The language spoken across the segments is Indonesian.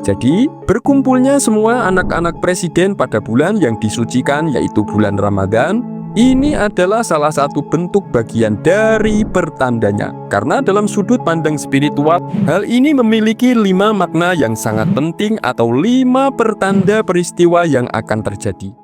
Jadi, berkumpulnya semua anak-anak presiden pada bulan yang disucikan yaitu bulan Ramadan, ini adalah salah satu bentuk bagian dari pertandanya. Karena dalam sudut pandang spiritual, hal ini memiliki 5 makna yang sangat penting atau 5 pertanda peristiwa yang akan terjadi.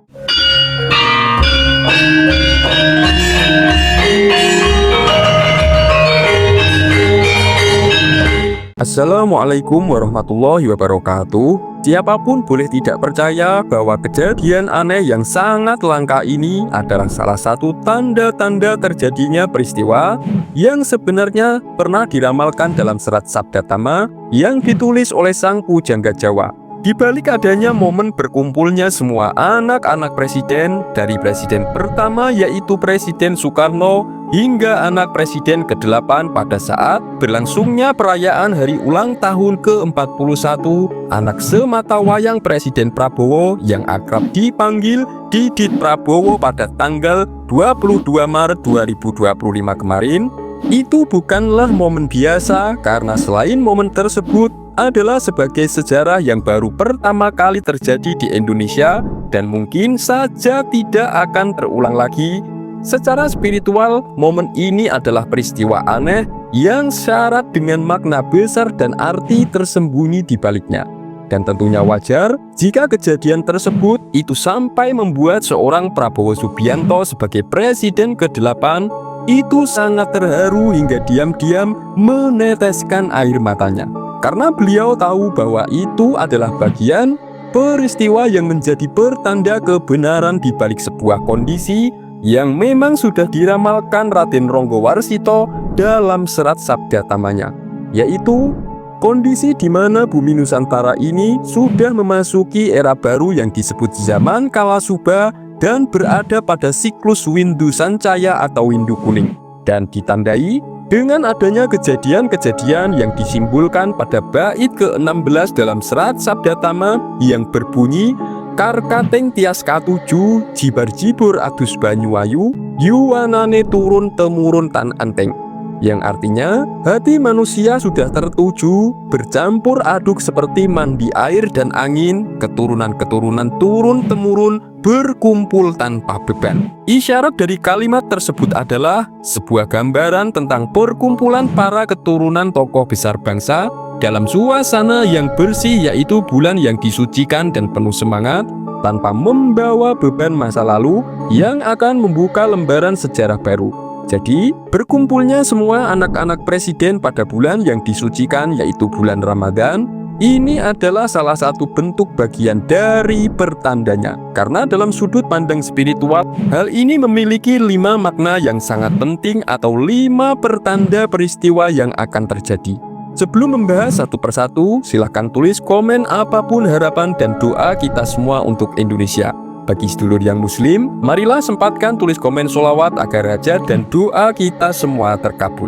Assalamualaikum warahmatullahi wabarakatuh. Siapapun boleh tidak percaya bahwa kejadian aneh yang sangat langka ini adalah salah satu tanda-tanda terjadinya peristiwa yang sebenarnya pernah diramalkan dalam serat Sabda Tama yang ditulis oleh sang pujangga Jawa. Di balik adanya momen berkumpulnya semua anak-anak presiden, dari presiden pertama yaitu Presiden Soekarno hingga anak presiden ke-8 pada saat berlangsungnya perayaan hari ulang tahun ke-41 anak sematawayang Presiden Prabowo yang akrab dipanggil Didit Prabowo pada tanggal 22 Maret 2025 kemarin. Itu bukanlah momen biasa karena selain momen tersebut adalah sebagai sejarah yang baru pertama kali terjadi di Indonesia dan mungkin saja tidak akan terulang lagi. Secara spiritual, momen ini adalah peristiwa aneh yang syarat dengan makna besar dan arti tersembunyi di baliknya. Dan tentunya wajar jika kejadian tersebut itu sampai membuat seorang Prabowo Subianto sebagai presiden ke-8 itu sangat terharu hingga diam-diam meneteskan air matanya. Karena beliau tahu bahwa itu adalah bagian peristiwa yang menjadi pertanda kebenaran di balik sebuah kondisi yang memang sudah diramalkan Raden Ronggo Warsito dalam serat Sabda Tamanya, yaitu kondisi di mana bumi Nusantara ini sudah memasuki era baru yang disebut zaman Kalasuba dan berada pada siklus Windu Sancaya atau Windu Kuning, dan ditandai dengan adanya kejadian-kejadian yang disimbolkan pada bait ke-16 dalam serat Sabda Tama yang berbunyi Karkating tias katuju jibar jibur adus banyuayu yuwanane turun temurun tan anteng, yang artinya hati manusia sudah tertuju bercampur aduk seperti mandi air dan angin, keturunan-keturunan turun-temurun berkumpul tanpa beban. Isyarat dari kalimat tersebut adalah sebuah gambaran tentang perkumpulan para keturunan tokoh besar bangsa dalam suasana yang bersih, yaitu bulan yang disucikan dan penuh semangat tanpa membawa beban masa lalu yang akan membuka lembaran sejarah baru. Jadi, berkumpulnya semua anak-anak presiden pada bulan yang disucikan yaitu bulan Ramadan, ini adalah salah satu bentuk bagian dari pertandanya. Karena dalam sudut pandang spiritual, hal ini memiliki 5 makna yang sangat penting atau 5 pertanda peristiwa yang akan terjadi. Sebelum membahas satu persatu, silahkan tulis komen apapun harapan dan doa kita semua untuk Indonesia. Bagi sedulur yang muslim, marilah sempatkan tulis komen sholawat agar hajat dan doa kita semua terkabul.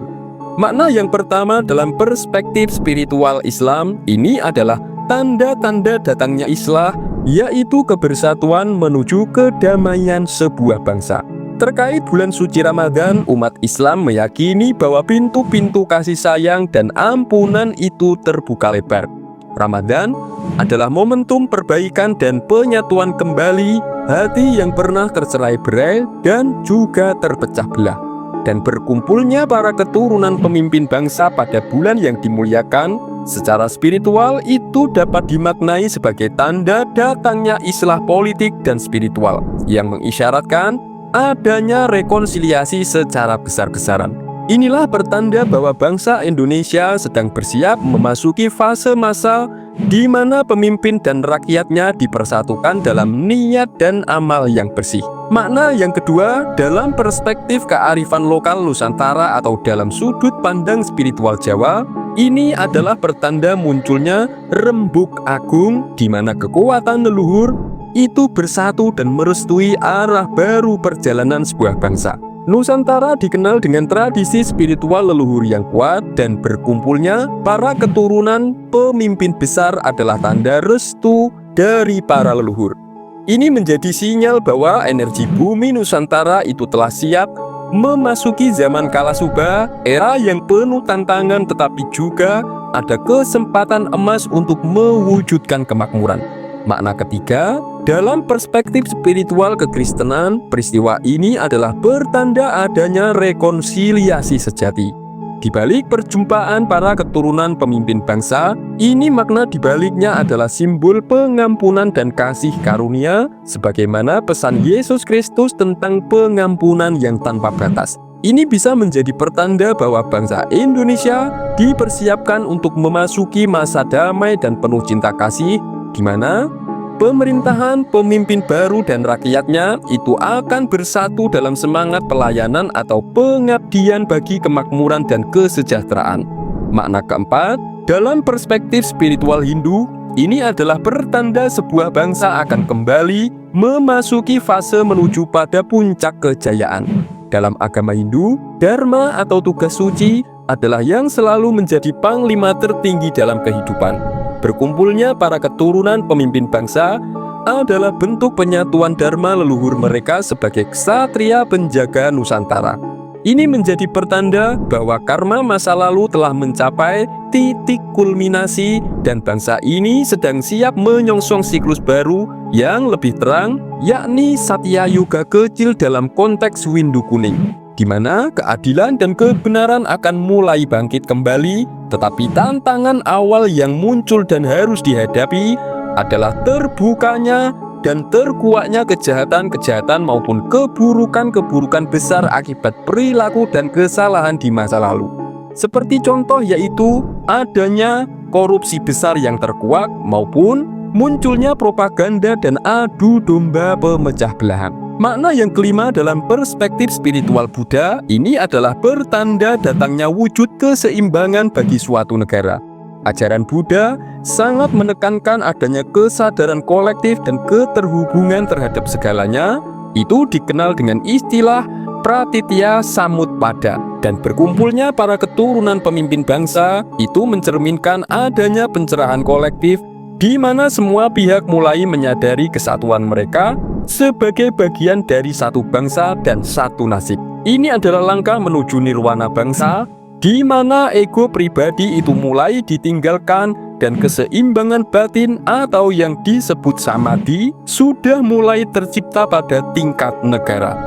Makna yang pertama dalam perspektif spiritual Islam ini adalah tanda-tanda datangnya Islah, yaitu kebersatuan menuju kedamaian sebuah bangsa. Terkait bulan suci Ramadan, umat Islam meyakini bahwa pintu-pintu kasih sayang dan ampunan itu terbuka lebar. Ramadan adalah momentum perbaikan dan penyatuan kembali hati yang pernah tercerai-berai dan juga terpecah belah. Dan berkumpulnya para keturunan pemimpin bangsa pada bulan yang dimuliakan secara spiritual itu dapat dimaknai sebagai tanda datangnya islah politik dan spiritual yang mengisyaratkan adanya rekonsiliasi secara besar-besaran. Inilah pertanda bahwa bangsa Indonesia sedang bersiap memasuki fase masa di mana pemimpin dan rakyatnya dipersatukan dalam niat dan amal yang bersih. Makna yang kedua dalam perspektif kearifan lokal Nusantara atau dalam sudut pandang spiritual Jawa, ini adalah pertanda munculnya rembuk agung di mana kekuatan leluhur itu bersatu dan merestui arah baru perjalanan sebuah bangsa. Nusantara dikenal dengan tradisi spiritual leluhur yang kuat, dan berkumpulnya para keturunan pemimpin besar adalah tanda restu dari para leluhur. Ini menjadi sinyal bahwa energi bumi Nusantara itu telah siap memasuki zaman Kalasuba, era yang penuh tantangan tetapi juga ada kesempatan emas untuk mewujudkan kemakmuran. Makna ketiga, dalam perspektif spiritual kekristenan, peristiwa ini adalah pertanda adanya rekonsiliasi sejati. Di balik perjumpaan para keturunan pemimpin bangsa, ini makna dibaliknya adalah simbol pengampunan dan kasih karunia, sebagaimana pesan Yesus Kristus tentang pengampunan yang tanpa batas. Ini bisa menjadi pertanda bahwa bangsa Indonesia dipersiapkan untuk memasuki masa damai dan penuh cinta kasih, di mana pemerintahan, pemimpin baru dan rakyatnya itu akan bersatu dalam semangat pelayanan atau pengabdian bagi kemakmuran dan kesejahteraan. Makna keempat, dalam perspektif spiritual Hindu, ini adalah pertanda sebuah bangsa akan kembali memasuki fase menuju pada puncak kejayaan. Dalam agama Hindu, dharma atau tugas suci adalah yang selalu menjadi panglima tertinggi dalam kehidupan. Berkumpulnya para keturunan pemimpin bangsa adalah bentuk penyatuan dharma leluhur mereka sebagai ksatria penjaga Nusantara. Ini menjadi pertanda bahwa karma masa lalu telah mencapai titik kulminasi dan bangsa ini sedang siap menyongsong siklus baru yang lebih terang, yakni Satya Yuga kecil dalam konteks Windu Kuning, di mana keadilan dan kebenaran akan mulai bangkit kembali. Tetapi tantangan awal yang muncul dan harus dihadapi adalah terbukanya dan terkuaknya kejahatan-kejahatan maupun keburukan-keburukan besar akibat perilaku dan kesalahan di masa lalu. Seperti contoh yaitu adanya korupsi besar yang terkuak maupun munculnya propaganda dan adu domba pemecah belahan. Makna yang kelima dalam perspektif spiritual Buddha ini adalah pertanda datangnya wujud keseimbangan bagi suatu negara. Ajaran Buddha sangat menekankan adanya kesadaran kolektif dan keterhubungan terhadap segalanya. Itu dikenal dengan istilah Pratitya Samutpada, dan berkumpulnya para keturunan pemimpin bangsa itu mencerminkan adanya pencerahan kolektif di mana semua pihak mulai menyadari kesatuan mereka sebagai bagian dari satu bangsa dan satu nasib. Ini adalah langkah menuju nirwana bangsa, di mana ego pribadi itu mulai ditinggalkan dan keseimbangan batin atau yang disebut samadhi sudah mulai tercipta pada tingkat negara.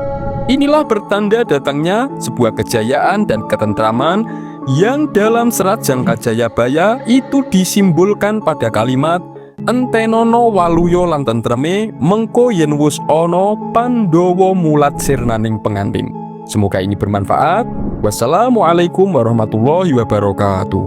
Inilah pertanda datangnya sebuah kejayaan dan ketentraman yang dalam serat Jangka Jayabaya itu disimbolkan pada kalimat Entenono waluyo lan tentreme mengko yen wus ana Pandhawa mulat sirnaning pengantin. Semoga ini bermanfaat. Wassalamualaikum warahmatullahi wabarakatuh.